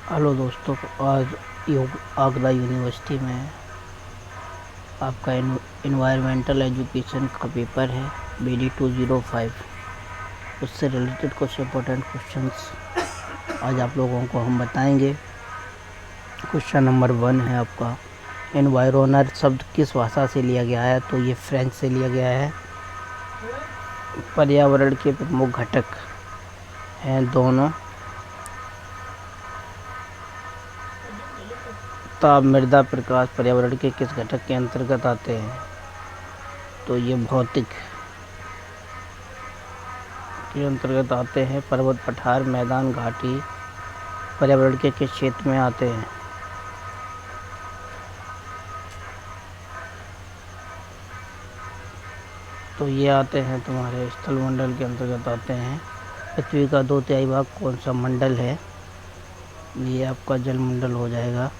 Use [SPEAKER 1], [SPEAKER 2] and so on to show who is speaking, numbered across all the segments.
[SPEAKER 1] Hello दोस्तों, आज Agra university में आपका इन्वायरमेंटल एजुकेशन का पेपर है BD 205। उससे रिलेटेड कुछ इम्पोर्टेंट क्वेश्चंस आज आप लोगों को हम बताएंगे। क्वेश्चन नंबर 1 है आपका, एनवायरनर शब्द किस भाषा से लिया गया है? तो ये फ्रेंच से लिया गया है। पर्यावरण के प्रमुख घटक हैं दोनों, ताप, मृदा, प्रकाश पर्यावरण के किस घटक के अंतर्गत आते हैं? तो ये भौतिक के अंतर्गत आते हैं। पर्वत, पठार, मैदान, घाटी पर्यावरण के किस क्षेत्र में आते हैं? तो ये आते हैं तुम्हारे स्थल मंडल के अंतर्गत आते हैं। पृथ्वी का 2/3 भाग कौन सा मंडल है? ये आपका जल मंडल हो जाएगा।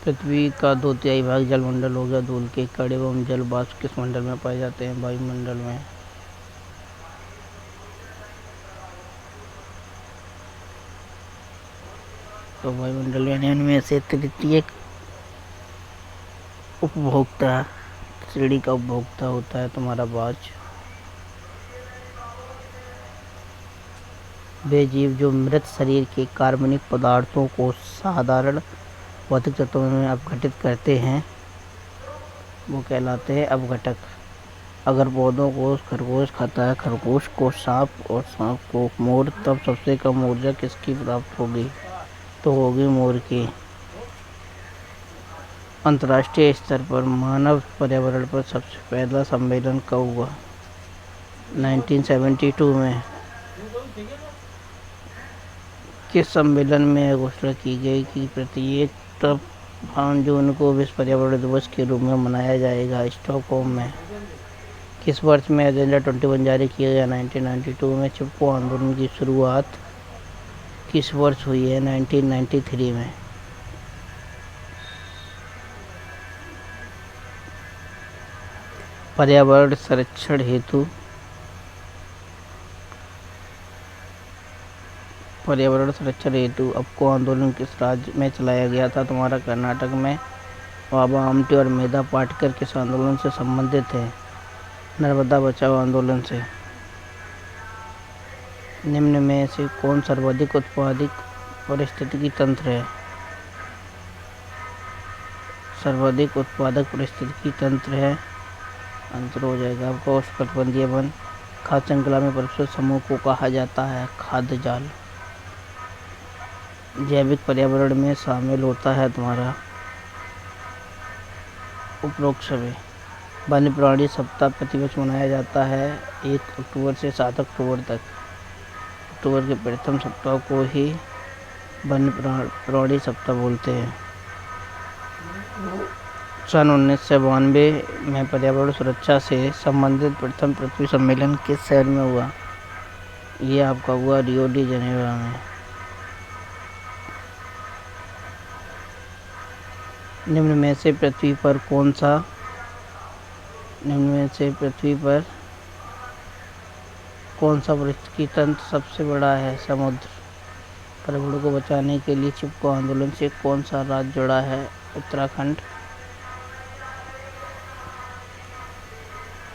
[SPEAKER 1] पृथ्वी का 2/3 भाग जल मंडल हो गया। धूल के कण एवं जल वाष्प किस मंडल में पाए जाते हैं? वायुमंडल में। तो वायुमंडल में इनमें से तृतीय उपभोक्ता, श्रेणी का उपभोक्ता होता है तुम्हारा वाष्प। वे जीव जो मृत शरीर के कार्बनिक पदार्थों को साधारण भौतिक तत्वों में अपघटित करते हैं वो कहलाते हैं अपघटक। अगर पौधों को खरगोश खाता है, खरगोश को सांप और सांप को मोर, तब सबसे कम ऊर्जा किसकी प्राप्त होगी? तो होगी मोर की। अंतर्राष्ट्रीय स्तर पर मानव पर्यावरण पर सबसे पहला सम्मेलन कब हुआ? 1972 में। किस सम्मेलन में यह घोषणा की गई कि प्रत्येक 5 जून को विश्व पर्यावरण दिवस के रूप में मनाया जाएगा? स्टॉकहोम में। किस वर्ष में एजेंडा 21 जारी किया गया? 1992 में। चिपको आंदोलन की शुरुआत किस वर्ष हुई है? 1993 में। पर्यावरण संरक्षण हेतु अबको आंदोलन किस राज्य में चलाया गया था? तुम्हारा कर्नाटक में। बाबा आमटे और मेधा पाटकर किस आंदोलन से संबंधित हैं? नर्मदा बचाओ आंदोलन से। निम्न में से कौन सर्वाधिक उत्पादक पारिस्थितिकी तंत्र है? सर्वाधिक उत्पादक पारिस्थितिकी तंत्र है, अंतर हो जाएगा आपका उष्णकटिबंधीय वन। खाद्य श्रृंखला में परिशिष्ट समूह को कहा जाता है खाद्य जाल। जैविक पर्यावरण में शामिल होता है तुम्हारा उपरोक्त सभी। वन्य प्राणी सप्ताह प्रतिवर्ष मनाया जाता है 1 अक्टूबर से 7 अक्टूबर तक। अक्टूबर के प्रथम सप्ताह को ही वन्य प्राणी सप्ताह बोलते हैं। सन 1992 में पर्यावरण सुरक्षा से संबंधित प्रथम पृथ्वी सम्मेलन किस शहर में हुआ? ये आपका हुआ रियो डी जनेरो में। निम्न में से पृथ्वी पर कौन सा पारिस्थितिकी तंत्र सबसे बड़ा है? समुद्र। पर्यावरण को बचाने के लिए चिपको आंदोलन से कौन सा राज्य जुड़ा है? उत्तराखंड।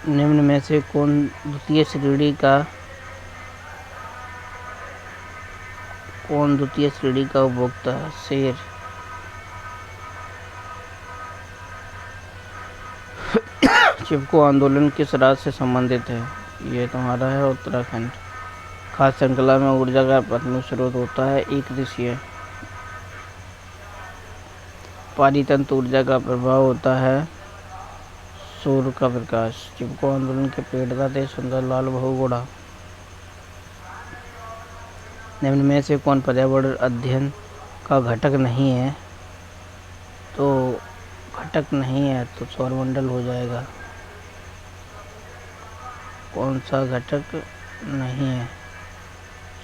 [SPEAKER 1] निम्न में से कौन द्वितीय श्रेणी का उपभोक्ता है? शेर। चिपको आंदोलन किस राज्य से संबंधित है? ये तुम्हारा है उत्तराखंड। खाद्य श्रृंखला में ऊर्जा का प्राथमिक स्रोत होता है एक दिशीय। पारितंत्र ऊर्जा का प्रभाव होता है सूर्य का प्रकाश। चिपको आंदोलन के प्रेरक थे सुंदरलाल बहुगुणा। निम्न में से कौन पर्यावरण अध्ययन का घटक नहीं है? तो घटक नहीं है तो सौरमंडल हो जाएगा। कौन सा घटक नहीं है?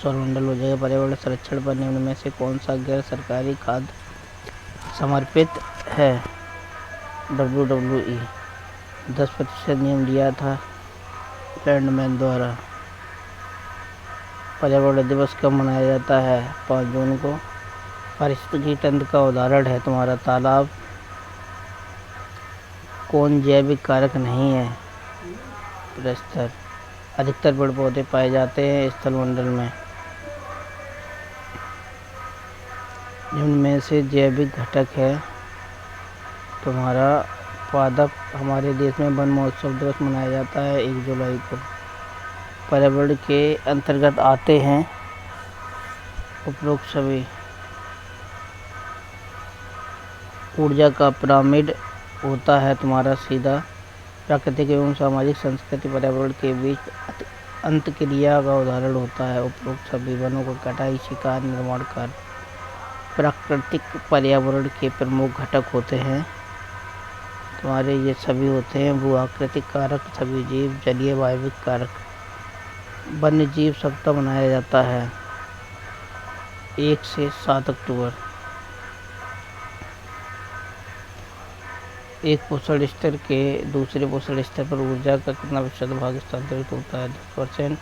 [SPEAKER 1] सौरमंडल हो जाएगा। पर्यावरण संरक्षण पर निम्न में से कौन सा गैर सरकारी खाद्य समर्पित है? WWE 10% नियम लिया था लैंडमैन द्वारा। पर्यावरण दिवस कब मनाया जाता है? 5 जून को। पारिस्थितिकी तंत्र का उदाहरण है तुम्हारा तालाब। कौन जैविक कारक नहीं है? प्रस्तर। अधिकतर पेड़ पौधे पाए जाते हैं स्थल मंडल में। निम्न में से जैविक घटक है तुम्हारा पादप। हमारे देश में वन महोत्सव दिवस मनाया जाता है 1 जुलाई को। पर्यावरण के अंतर्गत आते हैं उपरोक्त सभी। ऊर्जा का पिरामिड होता है तुम्हारा सीधा। प्राकृतिक एवं सामाजिक संस्कृति पर्यावरण के बीच अंतक्रिया का उदाहरण होता है उपरोक्त सभी। वनों को कटाई, शिकार, निर्माण कार्य प्राकृतिक पर्यावरण के प्रमुख घटक होते हैं तुम्हारे। ये सभी होते हैं भू आकृतिक कारक, सभी जीव, जलीय वायविक कारक। वन्य जीव सप्ताह मनाया जाता है 1 से 7 अक्टूबर। एक पोषण स्तर के दूसरे पोषण स्तर पर ऊर्जा का कितना प्रतिशत भाग स्थानांतरित होता है? 10%।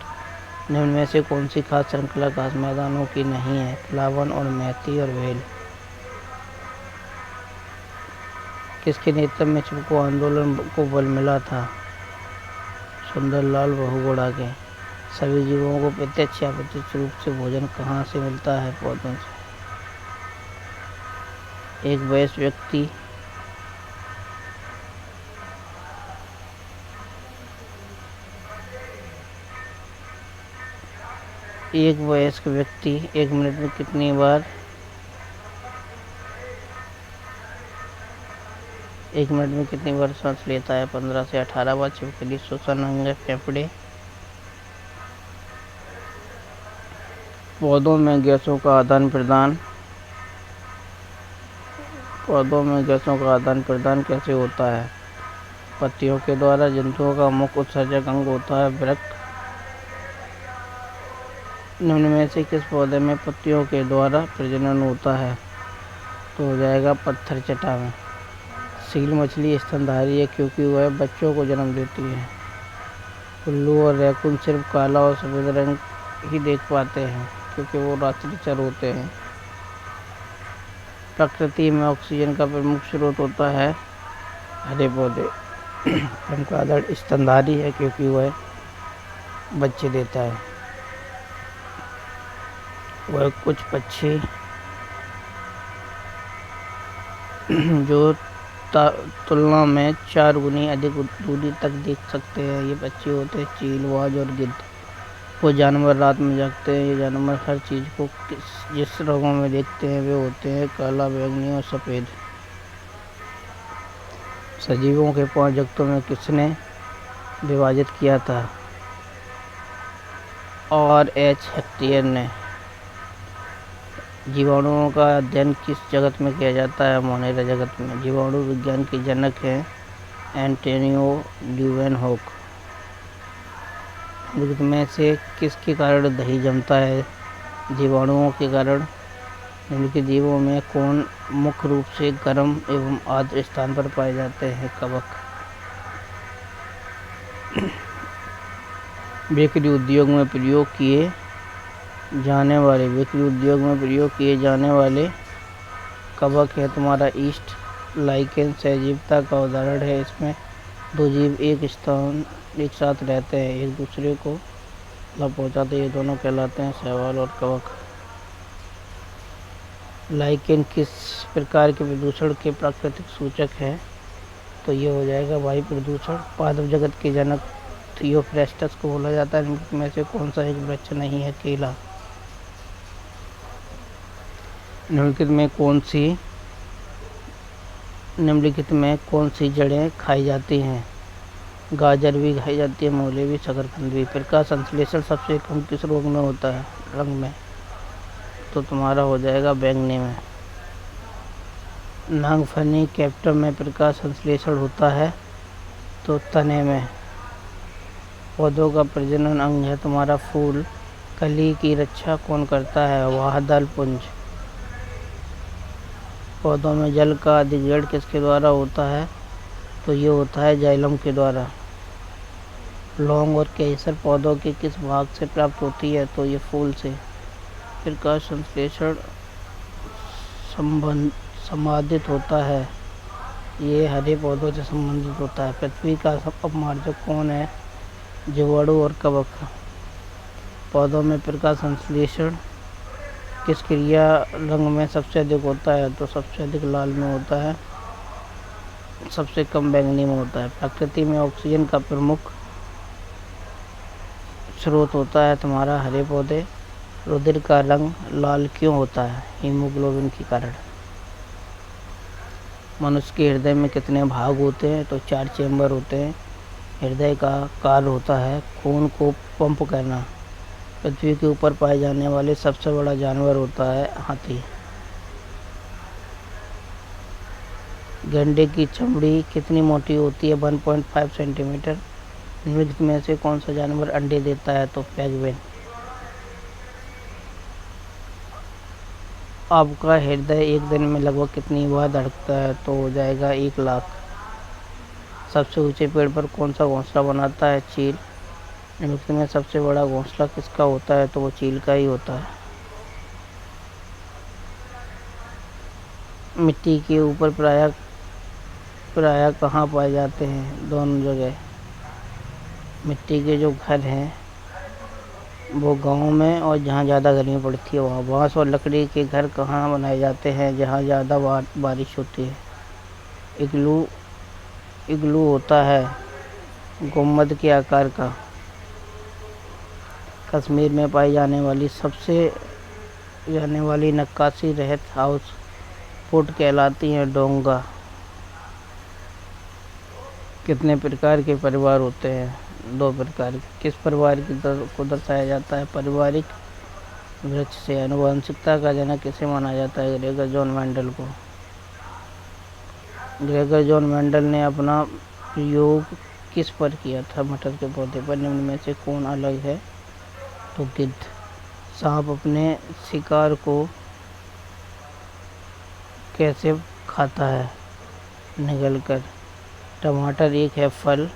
[SPEAKER 1] निम्न में से कौन सी खास श्रृंखला घास मैदानों की नहीं है? प्लावन और मैती और वेल। किसके नेतृत्व में चिपको आंदोलन को बल मिला था? सुंदरलाल बहुगुणा के। सभी जीवों को प्रत्यक्ष या अप्रत्यक्ष रूप से भोजन कहाँ से मिलता है? पौधों से। एक वयस्क व्यक्ति एक मिनट में कितनी बार 1 मिनट में कितनी बार सांस लेता है? 15 से 18 बार। छिपकली श्वसन अंग है फेफड़े। पौधों में गैसों का आदान प्रदान कैसे होता है? पत्तियों के द्वारा। जंतुओं का मुख्य उत्सर्जक अंग होता है वृक्क। निम्न में से किस पौधे में पत्तियों के द्वारा प्रजनन होता है? तो हो जाएगा पत्थर चट्टा में। सील मछली स्तनधारी है क्योंकि वह बच्चों को जन्म देती है। उल्लू और रैकून सिर्फ काला और सफ़ेद रंग ही देख पाते हैं क्योंकि वो रात्रिचर होते हैं। प्रकृति में ऑक्सीजन का प्रमुख स्रोत होता है हरे पौधे। चमगादड़ स्तनधारी है क्योंकि वह बच्चे देता है। वह कुछ पक्षी जो तुलना में 4 गुनी अधिक दूरी तक देख सकते हैं, ये पक्षी होते हैं चील, वाज और गिद्ध। वो जानवर रात में जागते हैं। ये जानवर हर चीज़ को जिस रंगों में देखते हैं वे होते हैं काला, बैंगनी और सफ़ेद। सजीवों के 5 जगतों में किसने विभाजित किया था? R.H. हेक्टियर ने। जीवाणुओं का अध्ययन किस जगत में किया जाता है? मोनेरा जगत में। जीवाणु विज्ञान के जनक हैं एंटोनियो ल्यूवेनहॉक। निम्न में से किसके कारण दही जमता है? जीवाणुओं के कारण। निम्नलिखित जीवों में कौन मुख्य रूप से गर्म एवं आर्द्र स्थान पर पाए जाते हैं? कवक। बेकरी उद्योग में प्रयोग किए जाने वाले कवक है तुम्हारा ईस्ट लाइकेन। सहजीविता का उदाहरण है। इसमें 2 जीव एक साथ रहते हैं, एक दूसरे को लाभ पहुँचाते हैं। ये दोनों कहलाते हैं शैवाल और कवक। लाइकेन किस प्रकार के प्रदूषण के प्राकृतिक सूचक है? तो ये हो जाएगा वायु प्रदूषण। पादप जगत के जनक थियोफ्रेस्टस को बोला जाता है। इनमें से कौन सा एक वृक्ष नहीं है? केला। निम्नलिखित में कौन सी जड़ें खाई जाती हैं? गाजर भी खाई जाती है, मूली भी, शकरकंद भी। प्रकाश संश्लेषण सबसे कम किस रोग में होता है? रंग में। तो तुम्हारा हो जाएगा बैंगनी में। नागफनी कैप्टम में प्रकाश संश्लेषण होता है तो तने में। पौधों का प्रजनन अंग है तुम्हारा फूल। कली की रक्षा कौन करता है? वाहदल पुंज। पौधों में जल का अधिग्रहण किसके द्वारा होता है? तो ये होता है जाइलम के द्वारा। लौंग और केसर पौधों के किस भाग से प्राप्त होती है? तो ये फूल से। प्रकाश संश्लेषण संबंधित होता है, ये हरे पौधों से संबंधित होता है। पृथ्वी का अपमार्जक कौन है? जीवाणु और कवक। पौधों में प्रकाश संश्लेषण किस क्रिया रंग में सबसे अधिक होता है? तो सबसे अधिक लाल में होता है, सबसे कम बैंगनी में होता है। प्रकृति में ऑक्सीजन का प्रमुख स्रोत होता है तुम्हारा हरे पौधे। रुधिर का रंग लाल क्यों होता है? हीमोग्लोबिन के कारण। मनुष्य के हृदय में कितने भाग होते हैं? तो 4 चेंबर होते हैं। हृदय का कार्य होता है खून को पंप करना। पृथ्वी के ऊपर पाए जाने वाले सबसे बड़ा जानवर होता है हाथी। गैंडे की चमड़ी कितनी मोटी होती है? 1.5 सेंटीमीटर। निम्नलिखित में से कौन सा जानवर अंडे देता है? तो पेंगुइन। आपका हृदय एक दिन में लगभग कितनी बार धड़कता है? तो हो जाएगा 1 लाख। सबसे ऊंचे पेड़ पर कौन सा घोंसला बनाता है? चील। निम्नलिखित में सबसे बड़ा घोंसला किसका होता है? तो वो चील का ही होता है। मिट्टी के ऊपर प्रायः कहाँ पाए जाते हैं? दोनों जगह। मिट्टी के जो घर हैं वो गाँव में, और जहाँ ज़्यादा गर्मी पड़ती है वहाँ। बाँस और लकड़ी के घर कहाँ बनाए जाते हैं? जहाँ ज़्यादा बारिश होती है। इग्लू होता है गुंबद के आकार का। कश्मीर में पाई जाने वाली नक्काशी रहित हाउस बोट कहलाती है डोंगा। कितने प्रकार के परिवार होते हैं? 2 प्रकार के। किस परिवार को दर्शाया जाता है? पारिवारिक वृक्ष से। आनुवंशिकता का जनक किसे माना जाता है? ग्रेगर जॉन मेंडल को। ग्रेगर जॉन मेंडल ने अपना प्रयोग किस पर किया था? मटर के पौधे पर। निम्न में से कौन अलग है? तो गिद्ध। सांप अपने शिकार को कैसे खाता है? निगलकर। टमाटर एक है फल।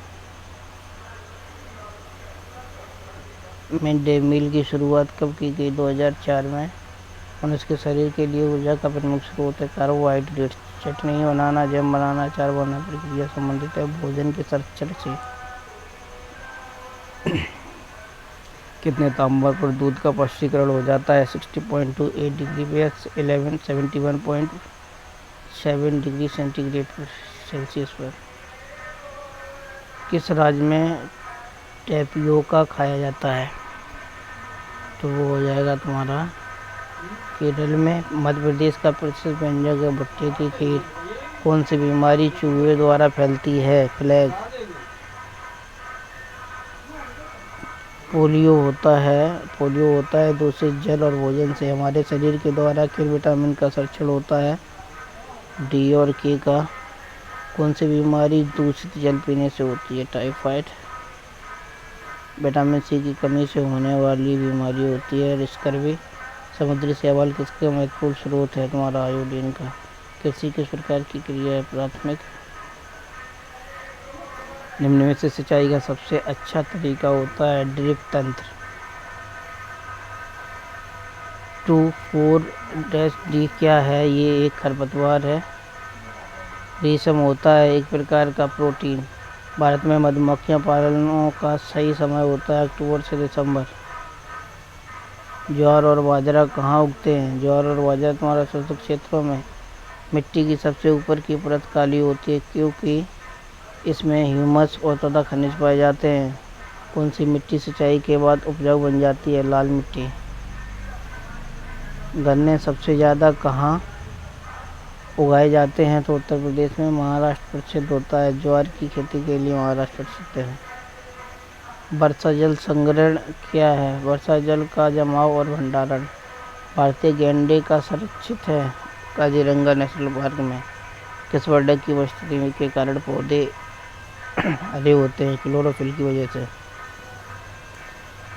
[SPEAKER 1] मिड डे मील की शुरुआत कब की गई? 2004 में। मनुष्य के शरीर के लिए ऊर्जा का प्रमुख स्रोत है कार्बोहाइड्रेट। चटनी बनाना, जैम बनाना, अचार बनाना प्रक्रिया संबंधित है भोजन के संरक्षण से। कितने तापमान पर दूध का पौष्टिकरण हो जाता है? 60.28 डिग्री पे 71.7 डिग्री सेल्सियस पर। किस राज्य में टेपियोका खाया जाता है? तो वो हो जाएगा तुम्हारा केरल में। मध्य प्रदेश का प्रसिद्ध व्यंजन है भुट्टे की खीर। कौन सी बीमारी चूहे द्वारा फैलती है? प्लेग। पोलियो होता है दूषित जल और भोजन से। हमारे शरीर के द्वारा किन विटामिन का संरक्षण होता है? डी और के का। कौन सी बीमारी दूषित जल पीने से होती है? टाइफाइड। विटामिन सी की कमी से होने वाली बीमारी होती है स्कर्वी। समुद्री शैवाल किसका महत्वपूर्ण स्रोत है? तुम्हारा आयोडीन का। कृषि किस प्रकार की क्रिया है? प्राथमिक। निम्न में से सिंचाई का सबसे अच्छा तरीका होता है ड्रिप तंत्र। 24-D क्या है? ये एक खरपतवार है। रेशम होता है एक प्रकार का प्रोटीन। भारत में मधुमक्खियां पालनों का सही समय होता है अक्टूबर से दिसंबर। ज्वार और बाजरा कहाँ उगते हैं? ज्वार और बाजरा तुम्हारा शुष्क क्षेत्रों में। मिट्टी की सबसे ऊपर की परत काली होती है क्योंकि इसमें ह्यूमस और तथा खनिज पाए जाते हैं। कौन सी मिट्टी सिंचाई के बाद उपजाऊ बन जाती है? लाल मिट्टी। गन्ने सबसे ज़्यादा कहाँ उगाए जाते हैं? तो उत्तर प्रदेश में। महाराष्ट्र प्रसिद्ध होता है ज्वार की खेती के लिए। महाराष्ट्र प्रसिद्ध है। वर्षा जल संग्रहण क्या है? वर्षा जल का जमाव और भंडारण। भारतीय गैंडे का संरक्षित है काजीरंगा नेशनल पार्क में। किस वर्णक की उपस्थिति के कारण पौधे हरे होते हैं? क्लोरोफिल की वजह से।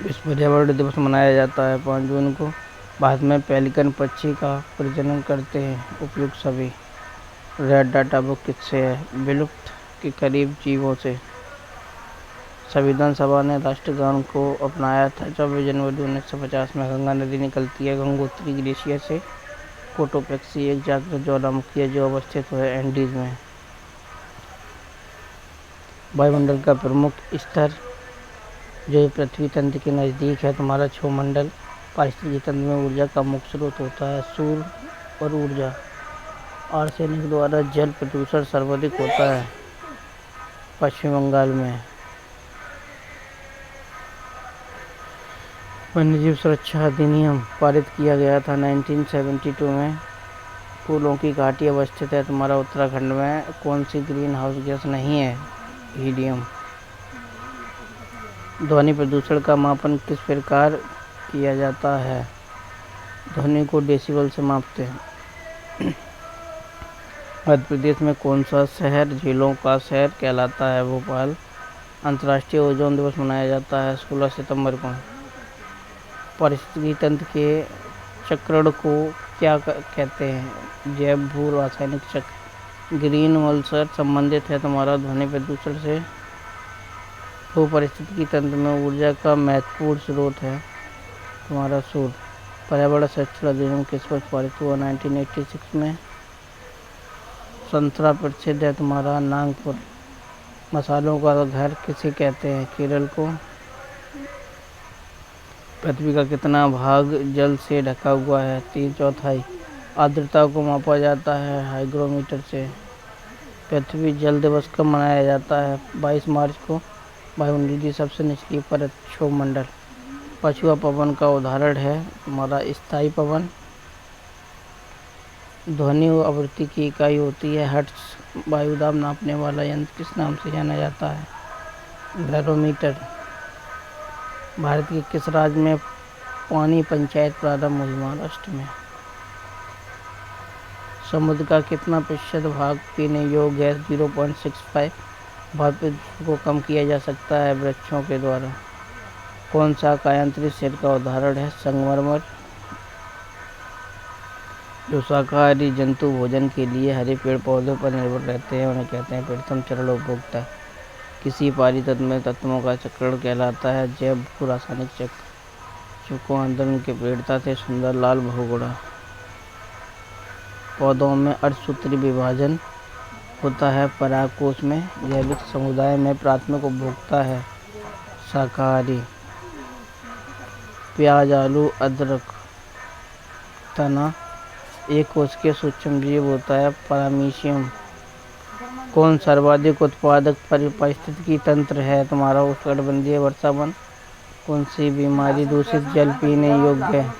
[SPEAKER 1] विश्व पर्यावरण दिवस मनाया जाता है 5 जून को। भारत में पेलिकन पक्षी का प्रजनन करते हैं उपयुक्त सभी। रेड डाटा बुक किससे है? विलुप्त के करीब जीवों से। संविधान सभा ने राष्ट्रगान को अपनाया था। 24 जनवरी 1950 में गंगा नदी निकलती है गंगोत्री ग्लेशियर से। कोटोपेक्सी एक जागृत ज्वालामुखी है जो अवस्थित है एंडीज में। वायुमंडल का प्रमुख स्तर जो पृथ्वी तंत्र के नज़दीक है तुम्हारा क्षोमंडल। पारिस्थितिकी तंत्र में ऊर्जा का मुख्य स्रोत होता है सूर्य और ऊर्जा। आर्सेनिक द्वारा जल प्रदूषण सर्वाधिक होता है पश्चिम बंगाल में। वन्यजीव सुरक्षा अधिनियम पारित किया गया था 1972 में। फूलों की घाटी अवस्थित है तुम्हारा उत्तराखंड में। कौन सी ग्रीन हाउस गैस नहीं है? हीलियम। ध्वनि प्रदूषण का मापन किस प्रकार किया जाता है? ध्वनि को डेसिबल से मापते हैं। मध्य प्रदेश में कौन सा शहर झीलों का शहर कहलाता है? भोपाल। अंतर्राष्ट्रीय ओजोन दिवस मनाया जाता है 16 सितंबर को। पारिस्थितिकी तंत्र के चक्रण को क्या कहते हैं? जैव भू रासायनिक चक्र। ग्रीन वल्सर संबंधित है तुम्हारा ध्वनि प्रदूषण से। भू पारिस्थितिकी तंत्र में ऊर्जा का महत्वपूर्ण स्रोत है तुम्हारा सूर्य। पर्यावरण संरक्षण अधिनियम किस वर्ष पारित हुआ? 1986 में। संतरा प्रसिद्ध है तुम्हारा नागपुर। मसालों का घर किसे कहते हैं? केरल को। पृथ्वी का कितना भाग जल से ढका हुआ है? 3/4। आर्द्रता को मापा जाता है हाइग्रोमीटर से। पृथ्वी जल दिवस कब मनाया जाता है? 22 मार्च को। वायुमंडल की सबसे निचली परत क्षोभमंडल। पछुआ पवन का उदाहरण है तुम्हारा स्थायी पवन। ध्वनि आवृत्ति की इकाई होती है हर्ट्ज। वायुदाब नापने वाला यंत्र किस नाम से जाना जाता है? बैरोमीटर। भारत के किस राज्य में पानी पंचायत प्रारंभ हुई? महाराष्ट्र में। समुद्र का कितना प्रतिशत भाग पीने योग्य है? 0.65। भाप प्रदूषण को कम किया जा सकता है वृक्षों के द्वारा। कौन सा कायांतरित शरीर का उदाहरण है? संगमरमर। जो शाकाहारी जंतु भोजन के लिए हरे पेड़ पौधों पर निर्भर रहते हैं उन्हें कहते हैं प्रथम चरण उपभोक्ता। किसी पारितंत्र में तत्वों का चक्रण कहलाता है जैव भू रासायनिक चक्र। चुकोंदर के प्रेरता थे सुंदर लाल बहुगुणा। पौधों में अर्धसूत्री विभाजन होता है परागकोश में। जैविक समुदाय में प्राथमिक उपभोक्ता है शाकाहारी। प्याज आलू अदरक तना एक कोश के सूक्ष्म जीव होता है पैरामीशियम। कौन सर्वाधिक उत्पादक पारिस्थितिकी तंत्र है तुम्हारा? उष्णकटिबंधीय वर्षावन। कौन सी बीमारी दूषित जल पीने योग्य है?